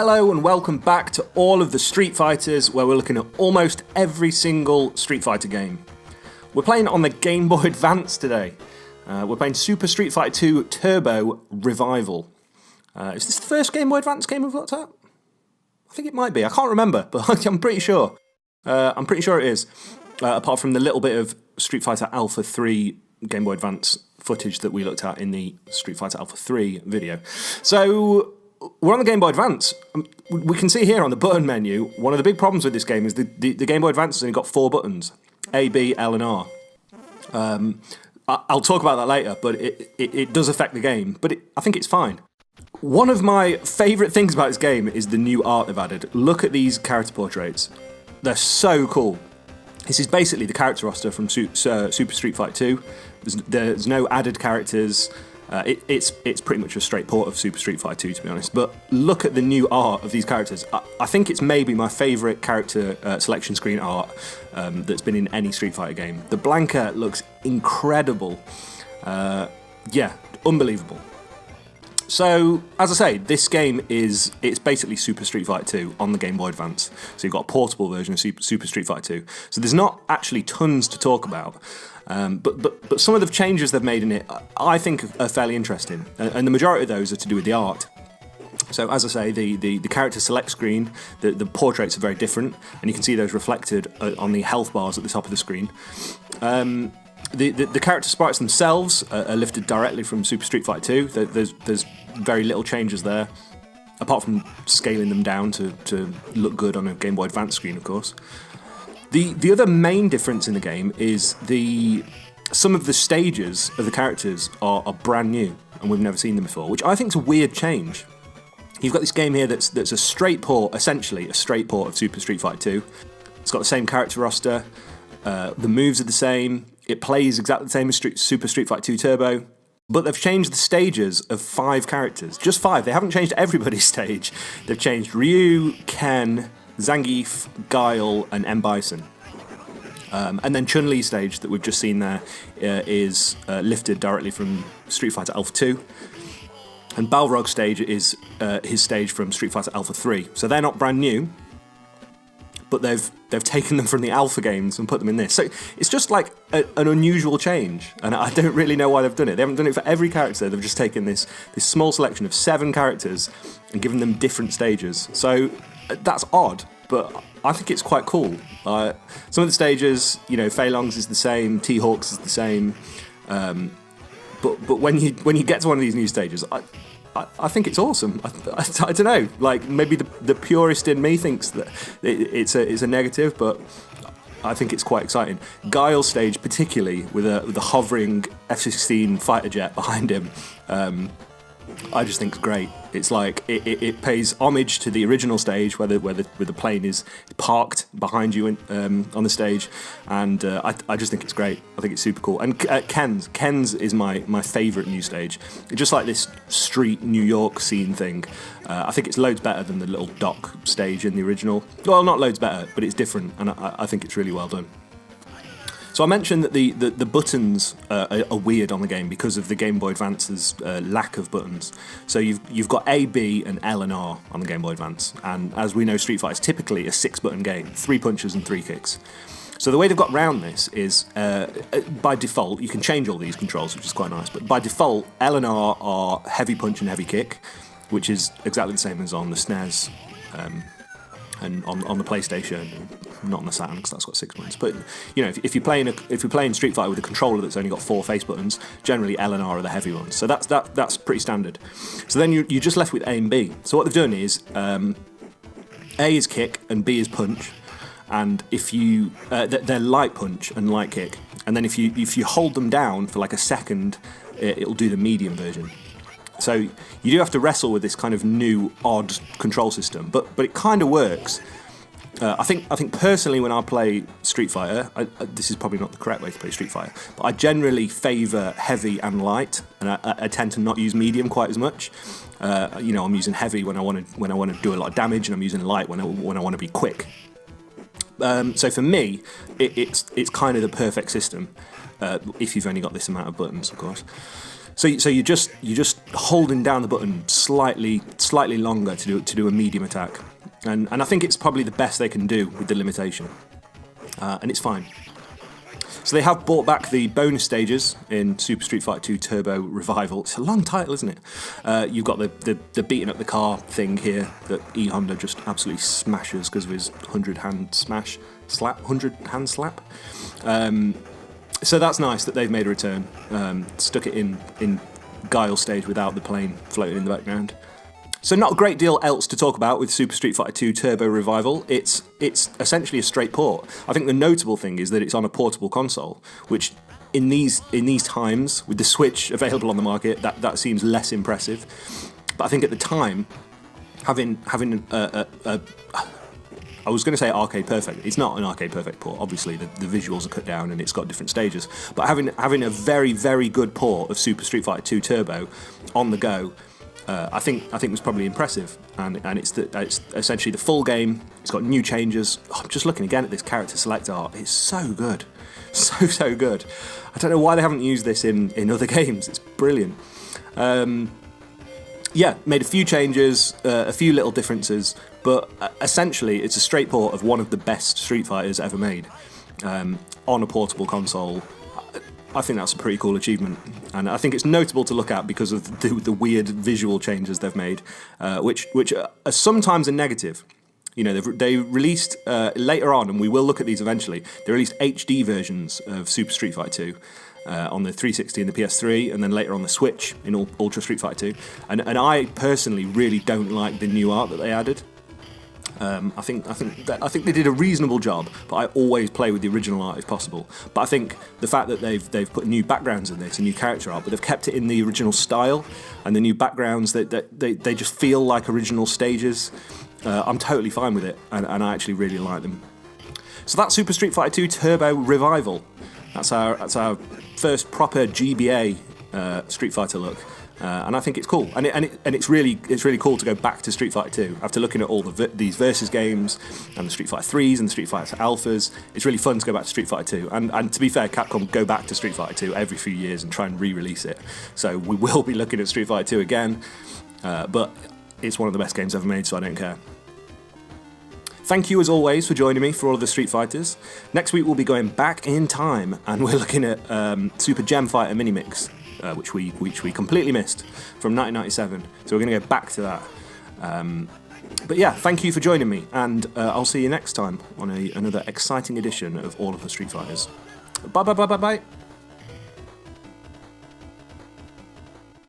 Hello and welcome back to all of the Street Fighters, where we're looking at almost every single Street Fighter game. We're playing on the Gameboy Advance today. We're playing Super Street Fighter 2 Turbo Revival. Is this the first Gameboy Advance game we've looked at? I think it might be. I can't remember, but I'm pretty sure. I'm pretty sure it is. Apart from the little bit of Street Fighter Alpha 3 Gameboy Advance footage that we looked at in the Street Fighter Alpha 3 video. So we're on the Game Boy Advance. We can see here on the button menu, one of the big problems with this game is the Game Boy Advance has only got 4 buttons, A, B, L and R. I'll talk about that later, but it does affect the game, but I think it's fine. One of my favourite things about this game is the new art they've added. Look at these character portraits. They're so cool. This is basically the character roster from Super Street Fighter 2. There's no added characters. It's pretty much a straight port of Super Street Fighter 2, to be honest. But look at the new art of these characters. I think it's maybe my favourite character selection screen art that's been in any Street Fighter game. The Blanka looks incredible. Yeah, unbelievable. So, as I say, this game it's basically Super Street Fighter 2 on the Game Boy Advance. So you've got a portable version of Super Street Fighter 2. So there's not actually tons to talk about. But some of the changes they've made in it, I think, are fairly interesting. And the majority of those are to do with the art. So, as I say, the character select screen, the portraits are very different. And you can see those reflected on the health bars at the top of the screen. The character sprites themselves are lifted directly from Super Street Fighter 2. There's very little changes there, apart from scaling them down to look good on a Game Boy Advance screen, of course. The other main difference in the game is some of the stages of the characters are brand new, and we've never seen them before, which I think is a weird change. You've got this game here that's a straight port, essentially a straight port of Super Street Fighter 2. It's got the same character roster, the moves are the same, it plays exactly the same as Super Street Fighter 2 Turbo, but they've changed the stages of 5 characters. Just 5. They haven't changed everybody's stage. They've changed Ryu, Ken, Zangief, Guile, and M. Bison. And then Chun-Li's stage that we've just seen there is lifted directly from Street Fighter Alpha 2. And Balrog's stage is his stage from Street Fighter Alpha 3. So they're not brand new, but they've taken them from the Alpha games and put them in this. So it's just like an unusual change, and I don't really know why they've done it. They haven't done it for every character. They've just taken this small selection of 7 characters and given them different stages. So that's odd, but I think it's quite cool. Some of the stages, Fei Long's is the same, T-Hawk's is the same, but when you get to one of these new stages, I think it's awesome. I don't know, like maybe the purist in me thinks that it's a negative, but I think it's quite exciting. Guile's stage, particularly with a hovering F-16 fighter jet behind him, I just think it's great. It's like it pays homage to the original stage where the plane is parked behind you on the stage, and I just think it's great. I think it's super cool. And Ken's is my favourite new stage. It's just like this street New York scene thing. I think it's loads better than the little dock stage in the original. Well, not loads better, but it's different, and I think it's really well done. So I mentioned that the buttons are weird on the game because of the Game Boy Advance's lack of buttons. So you've got A, B, and L and R on the Game Boy Advance, and as we know, Street Fighter is typically a 6-button game, 3 punches and 3 kicks. So the way they've got around this is, by default, you can change all these controls, which is quite nice, but by default, L and R are heavy punch and heavy kick, which is exactly the same as on the SNES and on the PlayStation, not on the Saturn because that's got 6 buttons. But if you're playing Street Fighter with a controller that's only got 4 face buttons, generally L and R are the heavy ones. So that's pretty standard. So then you're just left with A and B. So what they've done is A is kick and B is punch, and if you they're light punch and light kick, and then if you hold them down for like a second, it'll do the medium version. So you do have to wrestle with this kind of new, odd control system, but it kind of works. I think personally when I play Street Fighter, this is probably not the correct way to play Street Fighter, but I generally favour heavy and light, and I tend to not use medium quite as much. I'm using heavy when I want to do a lot of damage, and I'm using light when I want to be quick. So for me, it's kind of the perfect system if you've only got this amount of buttons, of course. So you're just holding down the button slightly longer to do a medium attack, and I think it's probably the best they can do with the limitation, and it's fine. So they have brought back the bonus stages in Super Street Fighter 2 Turbo Revival. It's a long title, isn't it? You've got the beating up the car thing here that E Honda just absolutely smashes because of his 100-hand slap. So that's nice that they've made a return. Stuck it in Guile stage without the plane floating in the background. So not a great deal else to talk about with Super Street Fighter 2 Turbo Revival. It's essentially a straight port. I think the notable thing is that it's on a portable console, which in these times, with the Switch available on the market, that seems less impressive. But I think at the time, having I was going to say arcade perfect. It's not an arcade perfect port. Obviously, the visuals are cut down and it's got different stages. But having a very, very good port of Super Street Fighter 2 Turbo on the go, I think was probably impressive. And it's essentially the full game. It's got new changes. Oh, I'm just looking again at this character select art. It's so good, so good. I don't know why they haven't used this in other games. It's brilliant. Yeah, made a few changes, a few little differences, but essentially it's a straight port of one of the best Street Fighters ever made on a portable console. I think that's a pretty cool achievement, and I think it's notable to look at because of the weird visual changes they've made, which are sometimes a negative. You know, they released later on, and we will look at these eventually. They released HD versions of Super Street Fighter 2. On the 360 and the PS3, and then later on the Switch in Ultra Street Fighter 2. And I personally really don't like the new art that they added. I think they did a reasonable job, but I always play with the original art if possible. But I think the fact that they've put new backgrounds in this, and new character art, but they've kept it in the original style, and the new backgrounds that they just feel like original stages. I'm totally fine with it, and I actually really like them. So that's Super Street Fighter 2 Turbo Revival. That's our first proper GBA Street Fighter look, and I think it's cool. And it's really cool to go back to Street Fighter 2 after looking at all these versus games and the Street Fighter 3s and the Street Fighter Alphas. It's really fun to go back to Street Fighter 2. And to be fair, Capcom go back to Street Fighter 2 every few years and try and re-release it. So we will be looking at Street Fighter 2 again, but it's one of the best games ever made, so I don't care. Thank you as always for joining me for all of the Street Fighters. Next week we'll be going back in time and we're looking at Super Gem Fighter Mini Mix, which we completely missed from 1997. So we're going to go back to that. But yeah, thank you for joining me, and I'll see you next time on another exciting edition of all of the Street Fighters. Bye.